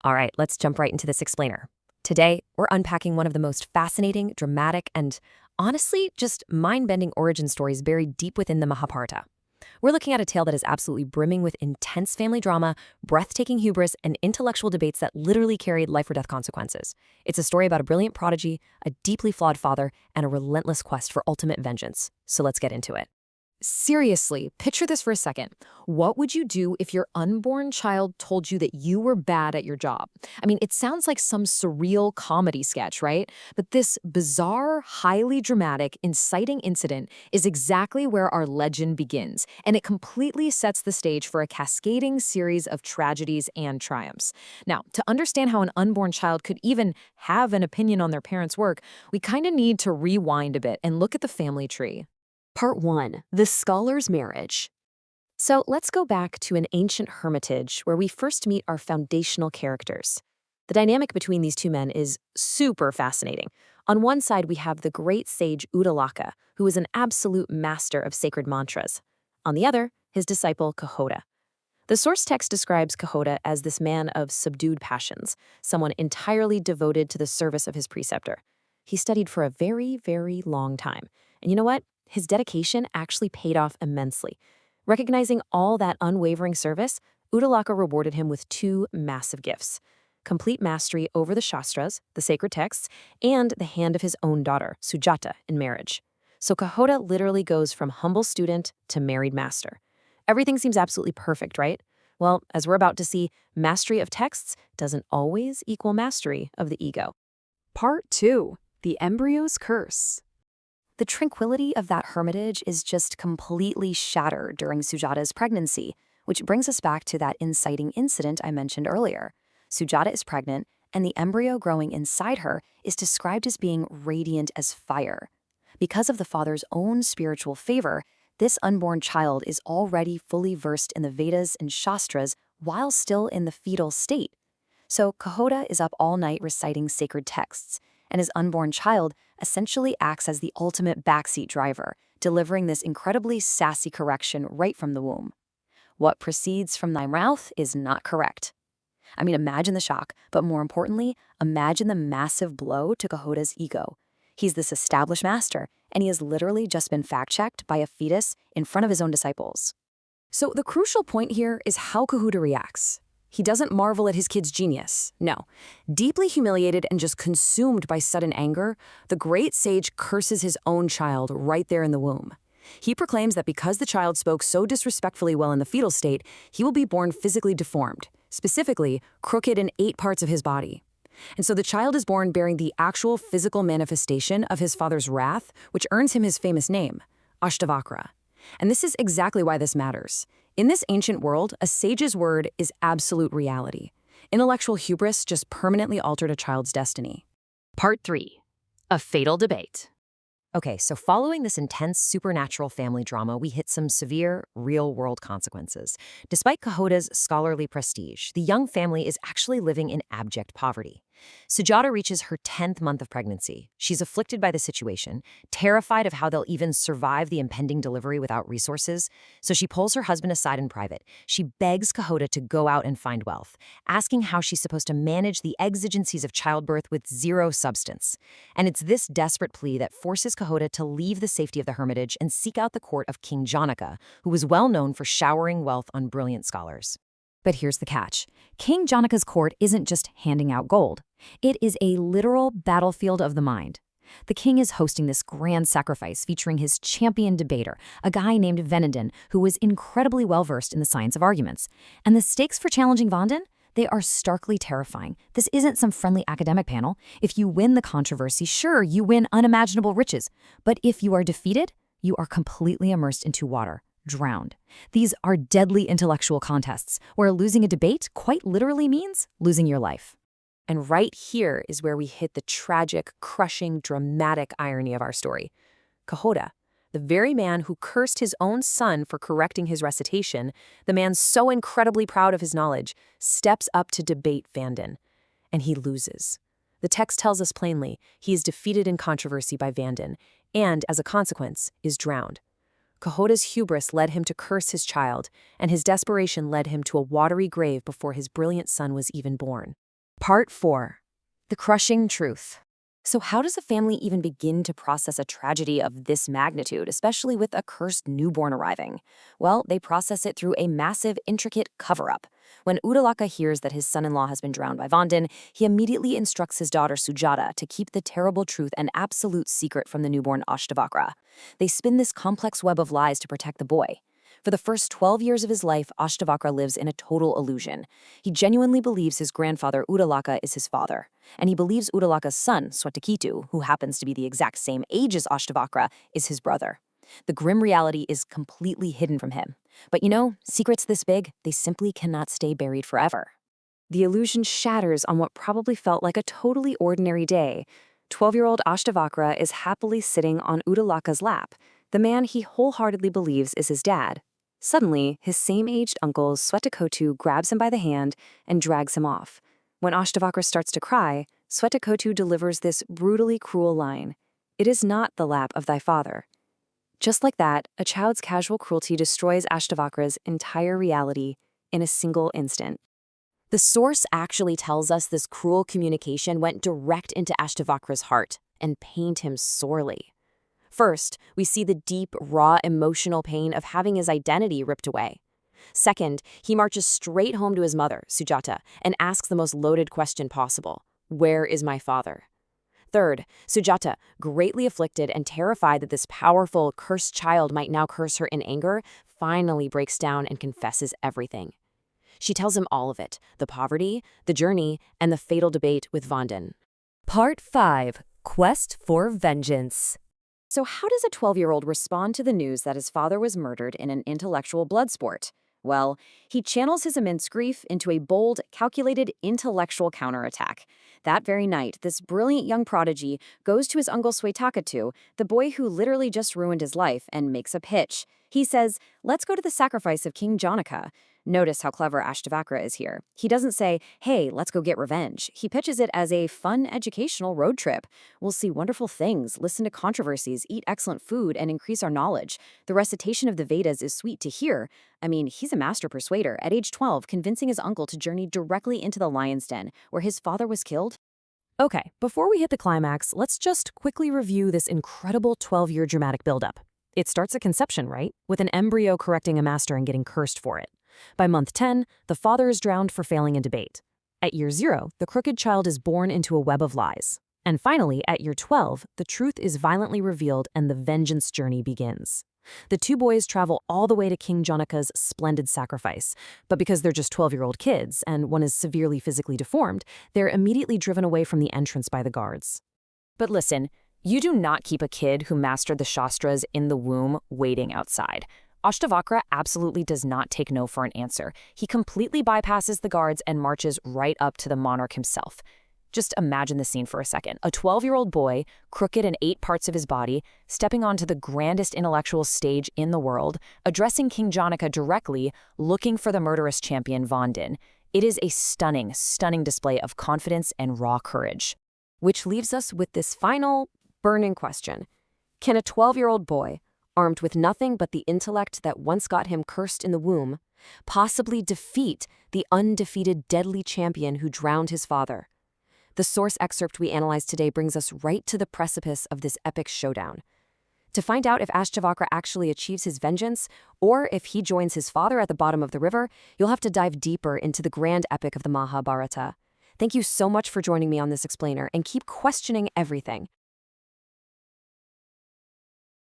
All right, let's jump right into this explainer. Today, we're unpacking one of the most fascinating, dramatic, and honestly, just mind-bending origin stories buried deep within the Mahabharata. We're looking at a tale that is absolutely brimming with intense family drama, breathtaking hubris, and intellectual debates that literally carried life-or-death consequences. It's a story about a brilliant prodigy, a deeply flawed father, and a relentless quest for ultimate vengeance. So let's get into it. Seriously, picture this for a second. What would you do if your unborn child told you that you were bad at your job? I mean, it sounds like some surreal comedy sketch, right? But this bizarre, highly dramatic, inciting incident is exactly where our legend begins, and it completely sets the stage for a cascading series of tragedies and triumphs. Now, to understand how an unborn child could even have an opinion on their parents' work, we kind of need to rewind a bit and look at the family tree. Part 1. The Scholar's Marriage. So let's go back to an ancient hermitage where we first meet our foundational characters. The dynamic between these two men is super fascinating. On one side, we have the great sage Uddalaka, who is an absolute master of sacred mantras. On the other, his disciple Kahoda. The source text describes Kahoda as this man of subdued passions, someone entirely devoted to the service of his preceptor. He studied for a very, very long time. And you know what? His dedication actually paid off immensely. Recognizing all that unwavering service, Uddalaka rewarded him with two massive gifts: complete mastery over the Shastras, the sacred texts, and the hand of his own daughter, Sujata, in marriage. So Kahoda literally goes from humble student to married master. Everything seems absolutely perfect, right? Well, as we're about to see, mastery of texts doesn't always equal mastery of the ego. Part 2. The Embryo's Curse. The tranquility of that hermitage is just completely shattered during Sujata's pregnancy, which brings us back to that inciting incident I mentioned earlier. Sujata is pregnant, and the embryo growing inside her is described as being radiant as fire. Because of the father's own spiritual favor, this unborn child is already fully versed in the Vedas and Shastras while still in the fetal state. So Kahoda is up all night reciting sacred texts, and his unborn child essentially acts as the ultimate backseat driver, delivering this incredibly sassy correction right from the womb. What proceeds from thy mouth is not correct. I mean, imagine the shock, but more importantly, imagine the massive blow to Kahoda's ego. He's this established master, and he has literally just been fact-checked by a fetus in front of his own disciples. So the crucial point here is how Kahoda reacts. He doesn't marvel at his kid's genius. No. Deeply humiliated and just consumed by sudden anger, the great sage curses his own child right there in the womb. He proclaims that because the child spoke so disrespectfully while in the fetal state, he will be born physically deformed, specifically crooked in 8 parts of his body. And so the child is born bearing the actual physical manifestation of his father's wrath, which earns him his famous name, Ashtavakra. And this is exactly why this matters. In this ancient world, a sage's word is absolute reality. Intellectual hubris just permanently altered a child's destiny. Part 3. A Fatal Debate. Okay, so following this intense supernatural family drama, we hit some severe, real-world consequences. Despite Kahoda's scholarly prestige, the young family is actually living in abject poverty. Sujata reaches her 10th month of pregnancy. She's afflicted by the situation, terrified of how they'll even survive the impending delivery without resources. So she pulls her husband aside in private. She begs Kahoda to go out and find wealth, asking how she's supposed to manage the exigencies of childbirth with zero substance. And it's this desperate plea that forces Kahoda to leave the safety of the hermitage and seek out the court of King Janaka, who was well known for showering wealth on brilliant scholars. But here's the catch. King Janaka's court isn't just handing out gold. It is a literal battlefield of the mind. The king is hosting this grand sacrifice featuring his champion debater, a guy named Vandin, who was incredibly well-versed in the science of arguments. And the stakes for challenging Vandin? They are starkly terrifying. This isn't some friendly academic panel. If you win the controversy, sure, you win unimaginable riches. But if you are defeated, you are completely immersed into water. Drowned. These are deadly intellectual contests, where losing a debate quite literally means losing your life. And right here is where we hit the tragic, crushing, dramatic irony of our story. Kahoda, the very man who cursed his own son for correcting his recitation, the man so incredibly proud of his knowledge, steps up to debate Vandin. And he loses. The text tells us plainly he is defeated in controversy by Vandin, and, as a consequence, is drowned. Kahoda's hubris led him to curse his child, and his desperation led him to a watery grave before his brilliant son was even born. Part 4. The crushing truth. So how does a family even begin to process a tragedy of this magnitude, especially with a cursed newborn arriving? Well, they process it through a massive, intricate cover-up. When Uddalaka hears that his son-in-law has been drowned by Vandin, he immediately instructs his daughter Sujata to keep the terrible truth an absolute secret from the newborn Ashtavakra. They spin this complex web of lies to protect the boy. For the first 12 years of his life, Ashtavakra lives in a total illusion. He genuinely believes his grandfather Uddalaka is his father, and he believes Uddalaka's son, Swetaketu, who happens to be the exact same age as Ashtavakra, is his brother. The grim reality is completely hidden from him. But secrets this big, they simply cannot stay buried forever. The illusion shatters on what probably felt like a totally ordinary day. 12-year-old Ashtavakra is happily sitting on Uddalaka's lap, the man he wholeheartedly believes is his dad. Suddenly, his same-aged uncle Swetaketu grabs him by the hand and drags him off. When Ashtavakra starts to cry, Swetaketu delivers this brutally cruel line: "It is not the lap of thy father." Just like that, a child's casual cruelty destroys Ashtavakra's entire reality in a single instant. The source actually tells us this cruel communication went direct into Ashtavakra's heart and pained him sorely. First, we see the deep, raw emotional pain of having his identity ripped away. Second, he marches straight home to his mother, Sujata, and asks the most loaded question possible: "Where is my father?" Third, Sujata, greatly afflicted and terrified that this powerful, cursed child might now curse her in anger, finally breaks down and confesses everything. She tells him all of it: the poverty, the journey, and the fatal debate with Vandin. Part 5. Quest for Vengeance. So how does a 12-year-old respond to the news that his father was murdered in an intellectual blood sport? Well, he channels his immense grief into a bold, calculated intellectual counterattack. That very night, this brilliant young prodigy goes to his uncle Swetaketu, the boy who literally just ruined his life, and makes a pitch. He says, "Let's go to the sacrifice of King Janaka." Notice how clever Ashtavakra is here. He doesn't say, "Hey, let's go get revenge." He pitches it as a fun, educational road trip. We'll see wonderful things, listen to controversies, eat excellent food, and increase our knowledge. The recitation of the Vedas is sweet to hear. I mean, he's a master persuader, at age 12, convincing his uncle to journey directly into the lion's den, where his father was killed. Okay, before we hit the climax, let's just quickly review this incredible 12-year dramatic buildup. It starts at conception, right? With an embryo correcting a master and getting cursed for it. By month 10, the father is drowned for failing in debate. At year 0, the crooked child is born into a web of lies. And finally, at year 12, the truth is violently revealed and the vengeance journey begins. The two boys travel all the way to King Janaka's splendid sacrifice, but because they're just 12-year-old kids and one is severely physically deformed, they're immediately driven away from the entrance by the guards. But listen, you do not keep a kid who mastered the Shastras in the womb waiting outside. Ashtavakra absolutely does not take no for an answer. He completely bypasses the guards and marches right up to the monarch himself. Just imagine the scene for a second. A 12-year-old boy, crooked in 8 parts of his body, stepping onto the grandest intellectual stage in the world, addressing King Janaka directly, looking for the murderous champion Vandin. It is a stunning, stunning display of confidence and raw courage. Which leaves us with this final, burning question. Can a 12-year-old boy, armed with nothing but the intellect that once got him cursed in the womb, possibly defeat the undefeated deadly champion who drowned his father? The source excerpt we analyzed today brings us right to the precipice of this epic showdown. To find out if Ashtavakra actually achieves his vengeance, or if he joins his father at the bottom of the river, you'll have to dive deeper into the grand epic of the Mahabharata. Thank you so much for joining me on this explainer, and keep questioning everything.